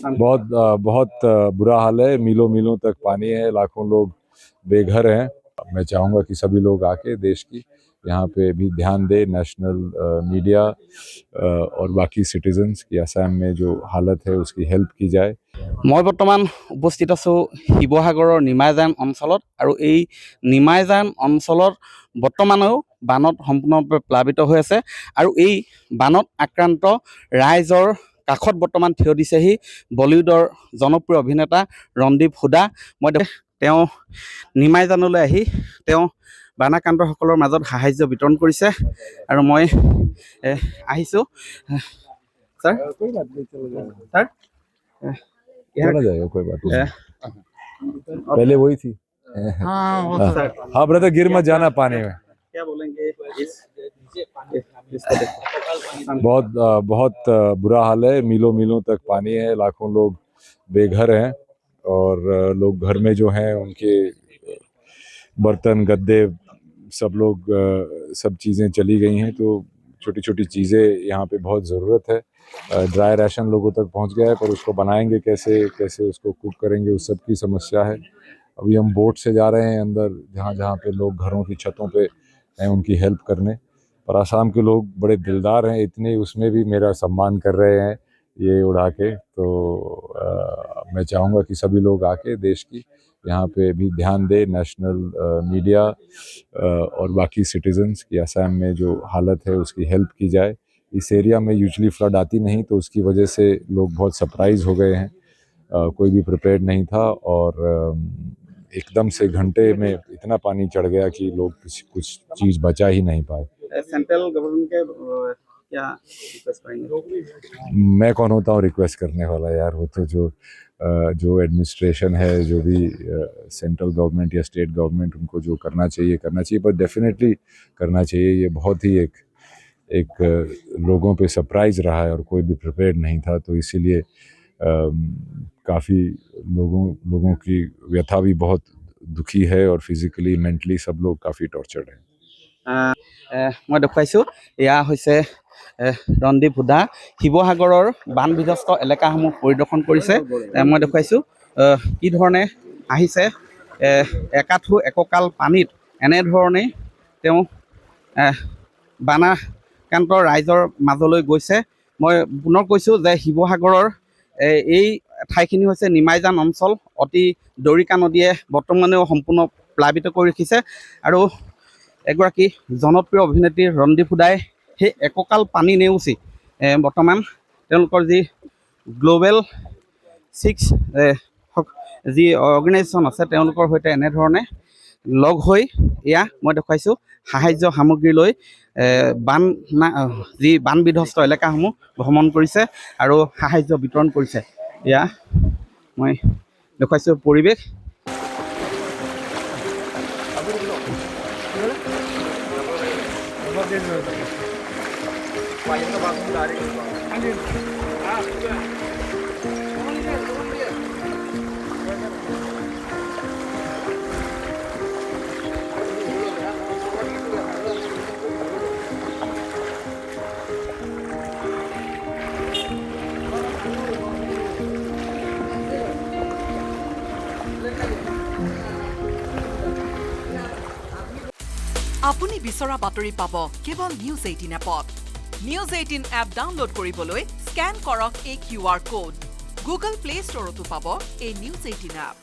बहुत बुरा हाल है। मीलों मीलों तक पानी है, लाखों लोग बेघर हैं। मैं चाहूँगा कि सभी लोग आके देश की यहाँ पे भी ध्यान दे, नेशनल मीडिया और बाकी सिटीजन्स की असम में जो हालत है उसकी हेल्प की जाए। मैं बर्तमान उपस्थित आছো শিৱসাগৰৰ নিমাইজান অঞ্চলত আৰু এই নিমাইজান অঞ্চলত বৰ্তমানেও বানত সম্পূৰ্ণৰূপে প্লাবিত হৈ আছে আৰু এই বানত আক্ৰান্ত ৰাইজৰ কাষত বৰ্তমান থিয় দিছেহি বলিউডৰ জনপ্ৰিয় অভিনেতা ৰণদীপ হুডা। মই তেওঁ নিমাইজানলৈ আহি তেওঁ বানাক্ৰান্তসকলৰ মাজত সাহায্য বিতৰণ কৰিছে আৰু মই আহিছোঁ। ছাৰ ছাৰ चला जाएगा, कोई बात नहीं। पहले वही थी। हाँ ब्रदर, गिर मत जाना पानी में। क्या बोलेंगे बहुत बुरा हाल है। मीलों मीलों तक पानी है, लाखों लोग बेघर हैं और लोग घर में जो हैं उनके बर्तन गद्दे सब चीज़ें चली गई हैं। तो छोटी छोटी चीज़ें यहाँ पे बहुत ज़रूरत है। ड्राई राशन लोगों तक पहुँच गया है, पर उसको बनाएंगे कैसे उसको कुक करेंगे, उस सब की समस्या है। अभी हम बोट से जा रहे हैं अंदर, जहाँ पे लोग घरों की छतों पे हैं उनकी हेल्प करने। पर आसाम के लोग बड़े दिलदार हैं, इतने उसमें भी मेरा सम्मान कर रहे हैं ये उड़ा के। तो मैं चाहूँगा कि सभी लोग आके देश की यहाँ पे भी ध्यान दे, नेशनल मीडिया और बाकी सिटीजन्स की असम में जो हालत है उसकी हेल्प की जाए। इस एरिया में यूजुअली फ्लड आती नहीं, तो उसकी वजह से लोग बहुत सरप्राइज हो गए हैं। कोई भी प्रिपेयर्ड नहीं था और एकदम से घंटे में इतना पानी चढ़ गया कि लोग कुछ चीज़ बचा ही नहीं पाए। सेंट्रल गवर्नमेंट के क्या रिक्वेस्ट करेंगे? मैं कौन होता हूँ रिक्वेस्ट करने वाला यार, वो तो जो एडमिनिस्ट्रेशन है, जो भी सेंट्रल गवर्नमेंट या स्टेट गवर्नमेंट, उनको जो करना चाहिए पर डेफिनेटली करना चाहिए। ये बहुत ही एक लोगों पे सरप्राइज रहा है और कोई भी प्रिपेयर्ड नहीं था, तो इसीलिए काफ़ी लोगों की व्यथा भी बहुत दुखी है और फिजिकली मेंटली सब लोग काफ़ी टॉर्चर्ड हैं। मैं देखुवाइছোঁ এয়া হৈছে ৰণদীপ হুডা শিৱসাগৰৰ বান বিধ্বস্ত এলেকাসমূহ পৰিদৰ্শন কৰিছে। মই দেখুৱাইছোঁ কি ধৰণে আহিছে একাঠু এককাল পানীত এনেধৰণে তেওঁ বানাক্ৰান্ত ৰাইজৰ মাজলৈ গৈছে। মই পুনৰ কৈছোঁ যে শিৱসাগৰৰ এই ঠাইখিনি হৈছে নিমাইজান অঞ্চল। অতি দৰিকা নদীয়ে বৰ্তমানেও সম্পূৰ্ণ প্লাবিত কৰি ৰাখিছে আৰু এগৰাকী জনপ্ৰিয় অভিনেত্ৰী ৰণদীপ হুডাই সেই এককাল পানী নেওচি বৰ্তমান তেওঁলোকৰ যি গ্ল'বেল 6 যি অৰ্গেনাইজেশ্যন আছে তেওঁলোকৰ সৈতে এনেধৰণে লগ হৈ এয়া মই দেখুৱাইছোঁ সাহায্য সামগ্ৰী লৈ যি বান বিধ্বস্ত এলেকাসমূহ ভ্ৰমণ কৰিছে আৰু সাহায্য বিতৰণ কৰিছে। এয়া মই দেখুৱাইছোঁ পৰিৱেশ। আপুনি বিচৰা বাতৰি পাব কেৱল নিউজ 18 এপত। নিউজ 18 এপ ডাউনলোড কৰিবলৈ স্কেন কৰক এই QR কোড। গুগল প্লে ষ্টৰতো পাব এই নিউজ 18 এপ।